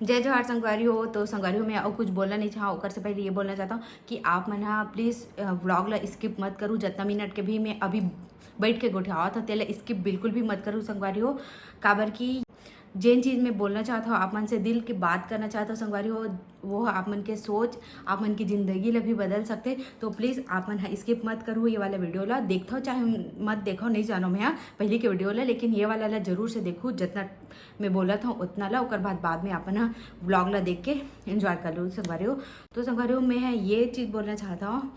जय जवाहर संगवारी हो। तो संगवारी हो मैं और कुछ बोलना नहीं चाहा ओकर से पहले ये बोलना चाहता हूँ कि आप मन हा प्लीज़ व्लॉग ला स्किप मत करूँ। जितना मिनट के भी मैं अभी बैठ के गोठियावत था तेला स्किप बिल्कुल भी मत करूँ संगवारी हो। काबर की जेन चीज़ में बोलना चाहता हूँ आप मन से दिल की बात करना चाहता हूँ संगवारी हो, वो आप मन के सोच आप मन की ज़िंदगी ला भी बदल सकते। तो प्लीज़ आप मन स्किप मत करो ये वाला वीडियो ला। देखो चाहे मत देखो नहीं जानो मैं पहले के वीडियो ला, लेकिन ये वाला ला जरूर से देखूँ। जितना मैं बोला था उतना ला ओकर बाद में अपन व्लॉग ला देख के एंजॉय कर लूँ संगवारी हो। तो संगवारी हो मैं ये चीज़ बोलना चाहता हूँ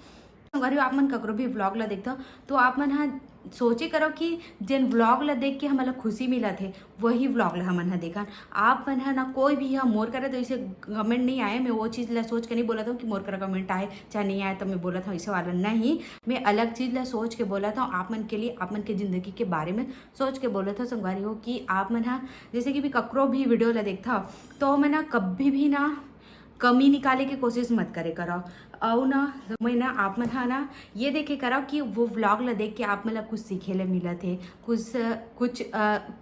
संगवारी हो, आप मन ककरो भी व्लॉग ला देखता तो आप मन हा सोचे करो कि जिन व्लॉग ला देख के हमला खुशी मिला थे वही व्लॉग ला हमन हा देखा। आप मन हा ना कोई भी हा मोर करे तो इसे कमेंट नहीं आए, मैं वो चीज़ ला सोच के नहीं बोला था कि मोर करा कमेंट आए चाहे नहीं आए तो मैं बोला था इसे वाला नहीं। मैं अलग चीज़ ला सोच के बोला था, आप मन के लिए आप मन के ज़िंदगी के बारे में सोच के बोला था संगवारी हो कि आप मन हा जैसे कि भी ककरो भी वीडियो ला देखता तो मैं ना कभी भी ना कमी निकाले की कोशिश मत करे करो। और ना मैं ना आप मन हा ना ये देखे करो कि वो व्लॉग ला देख के आप मतलब कुछ सीखे ला मिला थे, कुछ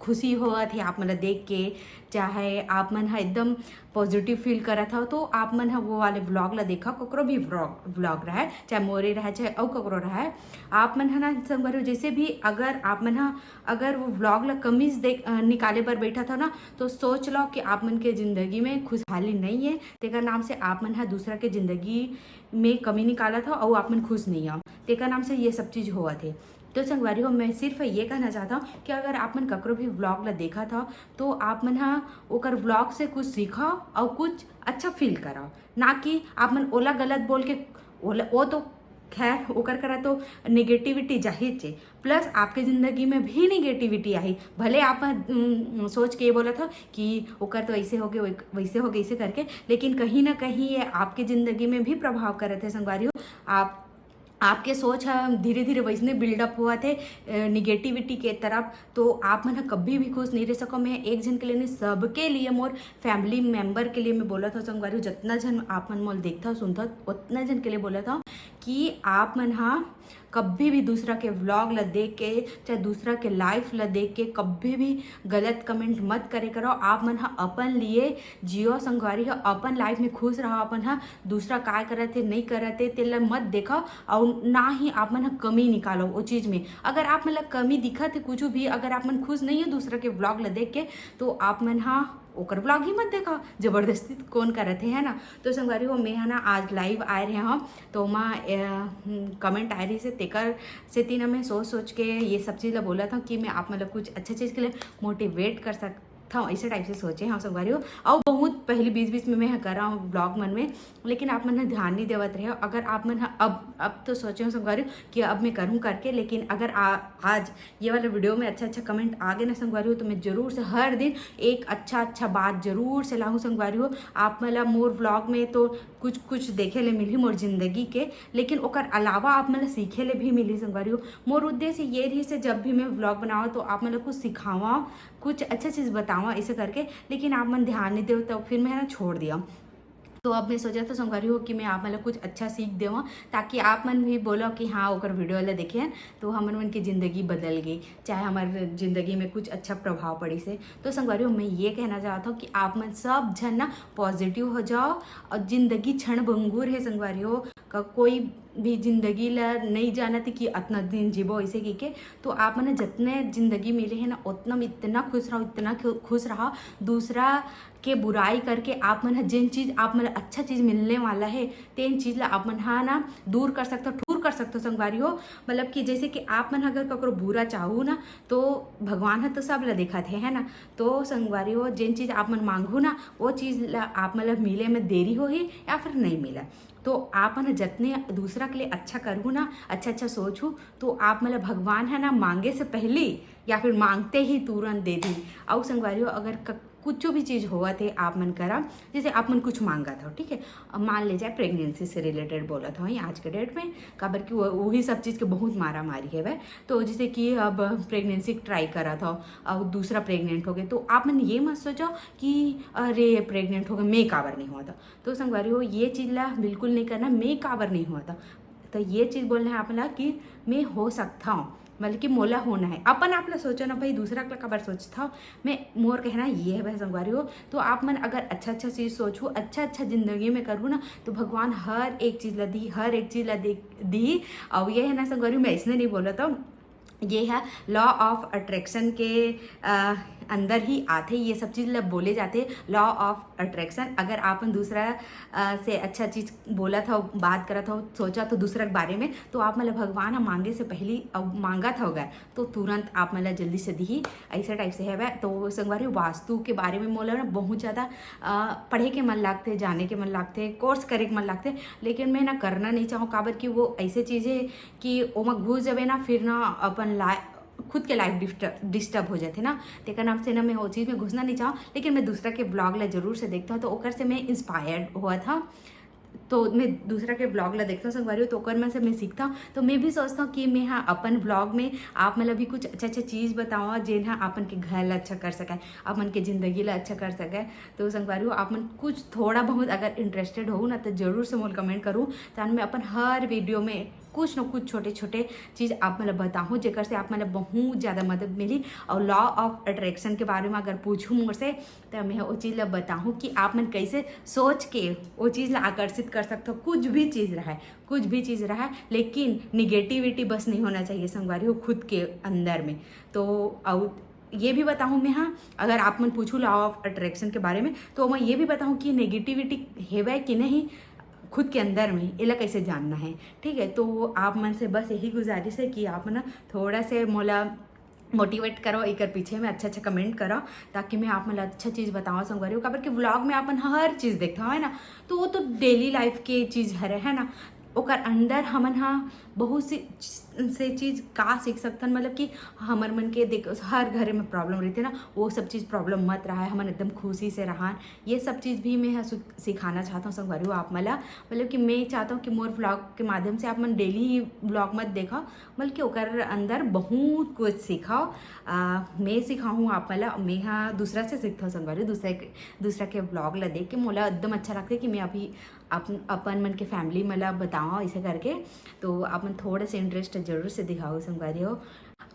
खुशी हुआ थी आप मतलब देख के, चाहे आप मन हा एकदम पॉजिटिव फील करा था तो आप मन हा वो वाले व्लॉग ला देखा। ककरो भी व्लॉग रहा है चाहे मोरे रहा चाहे और ककरो रहा है, आप मन हा ना संगवारी जैसे भी अगर आप मन हा अगर वो व्लॉग ला कमीज देख निकाले पर बैठा था ना तो सोच लो कि आप मन के ज़िंदगी में खुशहाली नहीं है, तेकर नाम से आप मन हा दूसरा के ज़िंदगी में कमी निकाला था और आप मन खुश नहीं हो, तेकर नाम से ये सब चीज़ हुआ थे। तो संगवारी हो मैं सिर्फ ये कहना चाहता हूँ कि अगर आप मन ककरो भी व्लॉग ला देखा था तो आप मन हा ओकर व्लॉग से कुछ सीखो और कुछ अच्छा फील करो, ना कि आप मन ओला गलत बोल के वो तो खैर ओकर करा तो नेगेटिविटी जाहिर छे, प्लस आपके ज़िंदगी में भी नेगेटिविटी आई। भले आप सोच के ये बोला था कि ओकर तो ऐसे हो गए वैसे हो गए ऐसे करके, लेकिन कहीं ना कहीं ये आपके ज़िंदगी में भी प्रभाव कर रहे थे संगवारी हो। आपके सोच धीरे धीरे वैसने बिल्डअप हुआ थे निगेटिविटी के तरफ, तो आप मन कभी भी खुश नहीं रह सको। मैं एक जन के लिए नहीं सबके लिए मोर फैमिली मेम्बर के लिए मैं बोला था संगवारी हो, जितना जन आप मन मोल देखता सुनता उतना जन के लिए बोला था कि आप मन हा कभी भी दूसरा के व्लॉग ला देख के चाहे दूसरा के लाइफ ला देख के कभी भी गलत कमेंट मत करे करो। आप मन हा अपन लिए जियो संगवारी हो, अपन लाइफ में खुश रहो। अपन हा दूसरा काय करते नहीं करते तेला मत देखो और ना ही आप मन हा कमी निकालो वो चीज़ में। अगर आप मतलब कमी दिखत है कुछ भी, अगर आप मन खुश नहीं है दूसरा के व्लॉग ला देख के तो आप मन हा ओकर व्लॉग ही मत देखा, जबरदस्ती कौन करते है ना। तो संगवारी हो मैं है ना आज लाइव आए रहे हम तो मैं कमेंट आए रही से तेकर से तीन मैं सोच के ये सब चीज़ ला बोला था कि मैं आप मतलब कुछ अच्छा चीज़ के लिए मोटिवेट कर सकता हूँ, ऐसे टाइप से सोचे हाँ संगवारी हो। और बहुत पहले बीच में मैं कर रहा हूँ ब्लॉग मन में, लेकिन आप मन ध्यान नहीं देवत रहे हो। अगर आप मन अब तो सोचे हो संगवारी हो कि अब मैं करूँ करके, लेकिन अगर आज ये वाला वीडियो में अच्छा कमेंट आ गए ना संगवारी हो तो मैं जरूर से हर दिन एक अच्छा बात जरूर से लाऊँ संगवारी हो। आप मतलब मोर व्लॉग में तो कुछ देखे ले मिली मोर जिंदगी के, लेकिन ओकर अलावा आप मतलब सीखे ले भी मिली संगवारी हो। मोर उद्देश्य ये रही से जब भी मैं व्लॉग बनावा तो आप मतलब कुछ सिखावा कुछ अच्छा चीज़ बतावा ऐसे करके, लेकिन आप मन ध्यान नहीं दे तो फिर मैं ना छोड़ दिया। तो अब मैं सोचा था संगवारी हो कि मैं आप मतलब कुछ अच्छा सीख देवा ताकि आप मन भी बोलो कि हाँ ओकर वीडियो वाला देखे तो हमन मन की ज़िंदगी बदल गई, चाहे हमारे ज़िंदगी में कुछ अच्छा प्रभाव पड़ी से। तो संगवारी हो मैं ये कहना चाहता हूँ कि आप मन सब जन ना पॉजिटिव हो जाओ और ज़िंदगी क्षण भंगुर है संगवारी हो। कोई भी जिंदगी ला नहीं जाना थी कि इतना दिन जीवो ऐसे की के, तो आप मैंने जितने जिंदगी मिले है ना उतना में इतना खुश रहो। दूसरा के बुराई करके आप मन जिन चीज़ आप मन अच्छा चीज़ मिलने वाला है तेन चीज़ ला आप मन हा ना दूर कर सकते हो संगवारी हो। मतलब कि जैसे कि आप मन अगर ककरो बुरा चाहू ना तो भगवान है तो सब ला देखा थे है ना। तो संगवारी हो जिन चीज़ आप मन मांगू ना वो चीज़ ला आप मतलब मिले में देरी हो ही या फिर नहीं मिला, तो आप है ना जितने दूसरा के लिए अच्छा करूँ ना अच्छा सोचूँ तो आप मतलब भगवान है ना मांगे से पहले या फिर मांगते ही तुरंत दे दी। और संगवारी हो अगर कुछ भी चीज़ हुआ थे आप मन करा जैसे आप मन कुछ मांगा था ठीक है, अब मान ले जाए प्रेगनेंसी से रिलेटेड बोला था वही आज के डेट में काबर कि वही सब चीज़ के बहुत मारा मारी है वह। तो जैसे कि अब प्रेगनेंसी ट्राई करा था और दूसरा प्रेग्नेंट हो गए तो आप मन ये मत सोचो कि अरे प्रेग्नेंट हो गए मैं काबर नहीं हुआ था। तो संगवारी हो ये चीज़ ला बिल्कुल नहीं करना मैं काबर नहीं हुआ था, तो ये चीज़ बोलना है आप ला कि मैं हो सकता हूँ, मतलब कि मोला होना है अपन आप ला सोचो ना भाई, दूसरा का खबर सोचता हूँ मैं, मोर कहना ये है भाई संगवारी हो। तो आप मन अगर अच्छा अच्छा चीज़ सोचूँ, अच्छा अच्छा जिंदगी में करूँ ना, तो भगवान हर एक चीज़ ला दी, हर एक चीज़ ला दी। और ये है ना संगवारी, मैं इसने नहीं बोला था, ये है लॉ ऑफ अट्रैक्शन के अंदर ही आते ये सब चीज़ बोले जाते, लॉ ऑफ अट्रैक्शन। अगर आपन दूसरा से अच्छा चीज़ बोला था, बात करा था, सोचा तो दूसरा के बारे में, तो आप मतलब भगवान हम मांगे से पहले मांगा था होगा तो तुरंत आप मतलब जल्दी से दी, ऐसा टाइप से है वह। तो संगवारी वास्तु के बारे में बोला ना, बहुत ज़्यादा पढ़े के मन लगते, जाने के मन लगते, कोर्स करे के मन लगते, लेकिन मैं ना करना नहीं चाहूँ काबर कि वो ऐसे चीज़ें कि ओमा घुस जावे ना, फिर ना अपन खुद के लाइफ डिस्टर्ब हो जाते ना, तेकर नाम से ना मैं वो चीज़ में घुसना नहीं चाहूँ। लेकिन मैं दूसरा के ब्लॉग ला जरूर से देखता हूँ, तो ओकर से मैं इंस्पायर्ड हुआ था, तो मैं दूसरा के ब्लॉग ला देखता हूँ संगवारी हो, तो ओकर में से मैं सीखता हूँ। तो मैं भी सोचता हूँ कि मैं हाँ अपन ब्लॉग में आप मतलब भी कुछ अच्छा अच्छा चीज़ बताओ जिन हाँ अपन के घर ला अच्छा कर सके, अपन के ज़िंदगी ला अच्छा कर सके। तो संगवारी हो आप मन कुछ थोड़ा बहुत अगर इंटरेस्टेड हो ना, तो जरूर से मोल कमेंट करूँ, ताकि मैं अपन हर वीडियो में कुछ न कुछ छोटे छोटे चीज़ आप मतलब बताऊँ, जेकर से आप मतलब बहुत ज़्यादा मदद मिली। और लॉ ऑफ अट्रैक्शन के बारे में अगर पूछूँ मुझसे, तो मैं वो चीज़ ला बताऊँ कि आप मन कैसे सोच के वो चीज़ ला आकर्षित कर सकते हो। कुछ भी चीज़ रहा है, कुछ भी चीज़ रहा है, लेकिन निगेटिविटी बस नहीं होना चाहिए संगवारी हो खुद के अंदर में। तो और ये भी बताऊँ मैं, हाँ अगर आप मन पूछूँ लॉ ऑफ अट्रैक्शन के बारे में, तो मैं ये भी बताऊँ कि नेगेटिविटी है कि नहीं खुद के अंदर में, इला कैसे जानना है। ठीक है, तो आप मन से बस यही गुजारिश है कि आप ना थोड़ा से मोला मोटिवेट करो, एक पीछे में अच्छा अच्छा कमेंट करो, ताकि मैं आप मतलब अच्छा चीज़ बताऊँ संगवारी हो। काबर कि व्लॉग में अपन हर चीज़ देखता है ना, तो वो तो डेली लाइफ के चीज़ है ना, ओकर अंदर हमन हाँ बहुत सी से चीज़ का सीख सकतन। मतलब कि हमर मन के देख हर घर में प्रॉब्लम रहती है ना, वो सब चीज़ प्रॉब्लम मत रहा है, हमन एकदम खुशी से रहा, ये सब चीज़ भी मैं सिखाना चाहता हूँ संगवारी हो। आप मतलब कि मैं चाहता हूँ कि मोर व्लॉग के माध्यम से आप मन डेली व्लॉग मत देखा, बल्कि ओकर अंदर बहुत कुछ सीखाओ। मैं सिखाऊँ आप मैं हाँ दूसरा से सीखता हूँ संगवारी, दूसरा के ब्लॉग ला देख के मोला एकदम अच्छा लगता है कि मैं अभी अपन मन के फैमिली मतलब बताओ ऐसे करके। तो आप मन थोड़े से इंटरेस्ट जरूर से दिखाओ संगवारी हो।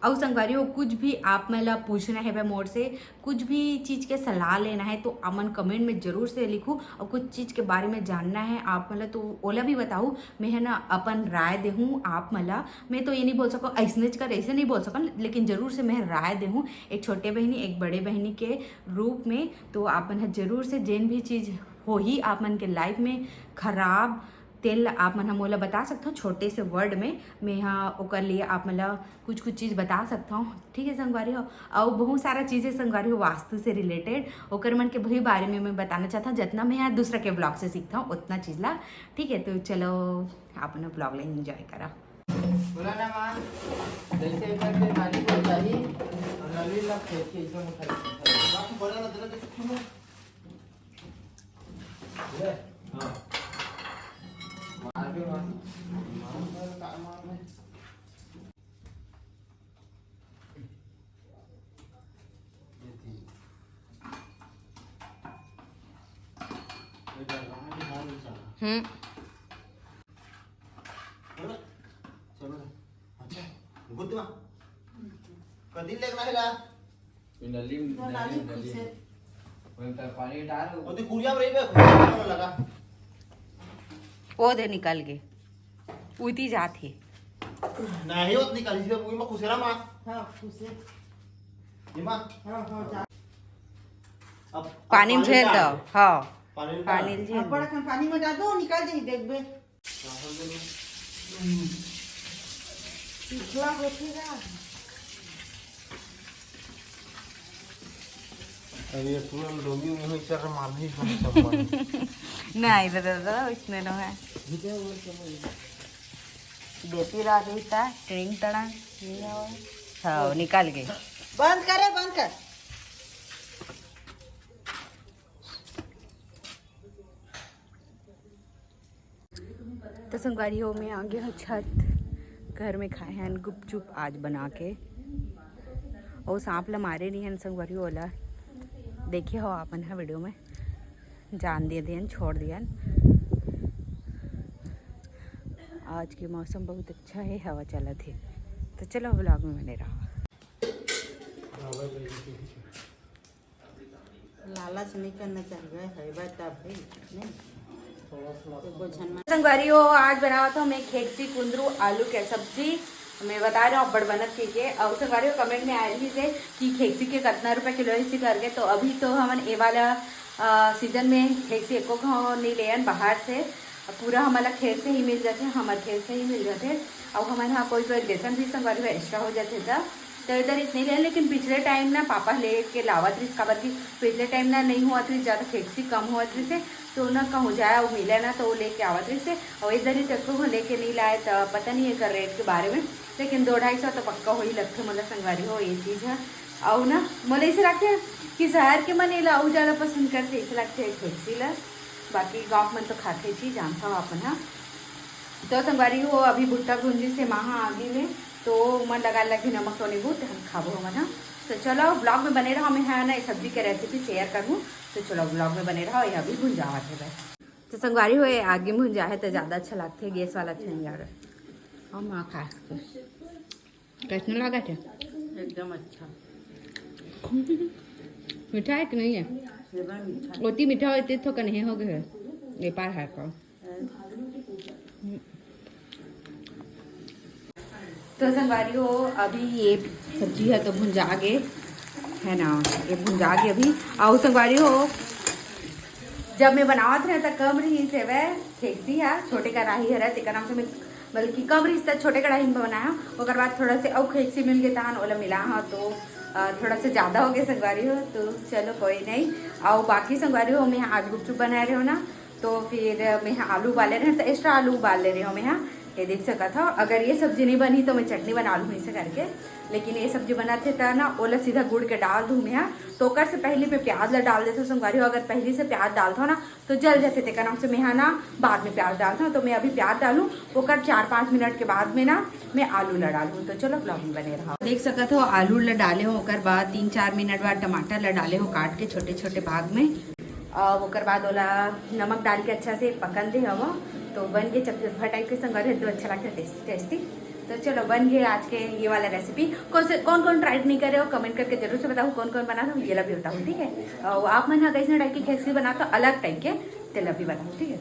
और संगवारी हो कुछ भी आप मतलब पूछना है वह मोड़ से, कुछ भी चीज़ के सलाह लेना है, तो अमन कमेंट में ज़रूर से लिखूँ। और कुछ चीज़ के बारे में जानना है आप मतलब, तो ओला भी बताऊँ, मैं है ना अपन राय दे हूँ। आप मतलब मैं तो ये नहीं बोल सकूँ ऐसने कर, ऐसे नहीं बोल सकूँ, लेकिन ज़रूर से मैं राय दे हूँ एक छोटे बहनी एक बड़े बहनी के रूप में। तो आप मन जरूर से जिन भी चीज़ हो ही आप मन के लाइफ में खराब तेल आप मन मोला बता सकते हो छोटे से वर्ड में, मैं यहाँ ओकर लिए आप मतलब कुछ कुछ चीज़ बता सकता हूँ। ठीक है संगवारी हो, और बहुत सारा चीज़ें संगवारी हो वास्तु से रिलेटेड ओकर मन के वही बारे में मैं बताना चाहता हूँ, जितना मैं यहाँ दूसरा के ब्लॉग से सीखता हूँ उतना चीज़ ला। ठीक है, तो चलो आप अपना ब्लॉग ला एंजॉय करा। बोला ना माँ, जैसे करके नाली को चाहिए और नाली लग के एकदम उठाई बोला ना तेरा कैसे क्यों है हाँ मार के मार का मार में गुद्दमा कदी लेक नाही ला नली पानी डाल ओती कुड़िया में रही लगा वो दे निकल के उती जाती नहीं होत निकाली से पूरी में खुसेरा मां हाँ खुसे ये मां हाँ हाँ जा अब पानी में झेल दो। हाँ पानी पानी में झेल अब बड़ा दो। खन पानी में डाल दो निकाल देगी देख बे पिछला होतेगा अरे ये पूरा लोगी में ही चर मार ही सब नहीं दादा इसमें ना है देती रहा देता ट्रेन तड़ा हाँ निकाल गए। बंद करे बंद कर तो संगवारी हो मैं आगे हूँ छत, घर में खाए हैं गुपचुप आज बना के, और सांप ला मारे नहीं हैं संगवारी होला देखे हो आपन है वीडियो में जान दिए दियन छोड़ दियन। आज के मौसम बहुत अच्छा है, हवा चला थी तो चलो व्लॉग में बने रहो। लालच नहीं करना चाहिए है बात भाई नहीं तो छन में संगवारियों आज बनाया था मैं खेकसी कुंदरू आलू के सब्जी। मैं बता रहा हूँ बड़ बनत के और संगवारियों कमेंट में आए ही थे कि खेकसी के कितना रुपए किलो इसी करके। तो अभी तो हमन ए वाला सीजन में खेकसी एको नहीं ले बाहर से, पूरा हमारा खेत से ही मिल जाते, हमारे खेत से ही मिल जाते। और हमारे यहाँ कोई कोई बेसन भी संगवारी एक्स्ट्रा हो जाते था तो इधर इतने रहे। लेकिन पिछले टाइम ना पापा ले के लावत रही काबर की पिछले टाइम ना नहीं हुआ थी ज़्यादा खेकसी कम हुआ थी से तो ना कहूँ जाए वो मिले ना तो वो लेके आवत रही से। और इधर ही तक लेके नहीं लाए तो पता नहीं है कर रेट के बारे में, लेकिन 200-250 तो पक्का हो ही लगते मतलब संगवारी हो ये चीज़ है। और ना मुझे ऐसे लगते है कि शहर के मन ला और ज़्यादा पसंद करते ऐसे लगते है खेकसी ला, बाकी गाँव में तो खाते चीज़ जानता हूँ अपन। हाँ तो संगवारी हो अभी भुट्टा भुंजी से महा आगे में तो मन लगा लगे नमक तो नहीं भूत हम खाबो हम। हाँ तो चलो ब्लॉग में बने रहो, मैं है ना इस सब्जी के रेसिपी शेयर करूँ तो चलो ब्लॉग में बने रहो। यह भी भुंजा है बस तो संगवारी हुए आगे में भुंजा है तो ज़्यादा अच्छा लगता है, गैस वाला अच्छा नहीं यार। और माँ खा कैसे लगा थे एकदम अच्छा मीठा है कि नहीं है? सेवा मीठा ओती मीठा होती तो कहीं हो गए ये पार है को। तो संगवारी हो अभी ये सब्जी है तो भुंजा आगे है ना, ये भुंजा आगे अभी। और संगवारी हो जब मैं बनावत रहे तो कम रही से वह खेकसी है छोटे कढ़ाई है तेरा नाम से मैं बल्कि कम रही छोटे कढ़ाई में बनाया। और बाद थोड़ा से और खेकसी मिल गया तहन ओला मिला हाँ तो थोड़ा सा ज़्यादा हो गया संगवारी हो तो चलो कोई नहीं। और बाकी संगवारी हो मैं आज गुपचुप बना रहे हो ना तो फिर मैं आलू उबाले रहे तो एक्स्ट्रा आलू उबाल ले रही हूँ मैं। यहाँ ये देख सका था अगर ये सब्जी नहीं बनी तो मैं चटनी बना लूँ इसे करके, लेकिन ये सब्जी बनाते था ना ओला सीधा गुड़ के डाल दूँ मैं। यहाँ तो कर से पहले पे प्याज ला डाल देते संगवारी हो, अगर पहले से प्याज डालता हो ना तो जल जाते थे नाम से मैं यहाँ ना बाद में प्याज डालता हूँ। तो मैं अभी प्याज डालूँ वो कर 4-5 मिनट के बाद में ना मैं आलू ला डालूँ। तो चलो ब्लॉग में बने रहा। देख सका था आलू ला डाले हो ओकर बाद 3-4 मिनट बाद टमाटर ला डाले हो काट के छोटे छोटे भाग में। और ओकर बाद ओला नमक डाल के अच्छा से पकन दे हवा तो बन गए चटपटा टाइप के संगवारी तो अच्छा लगता है टेस्टी टेस्टी। तो चलो बन गए आज के ये वाला रेसिपी। कौन कौन ट्राई नहीं करे हो कमेंट करके जरूर से बताओ कौन कौन बनाता हूँ ये भी बताऊँ ठीक है। और आप मन कैसे टाइप की खेकसी बनाता अलग टाइप के तेल भी बताऊँ ठीक है।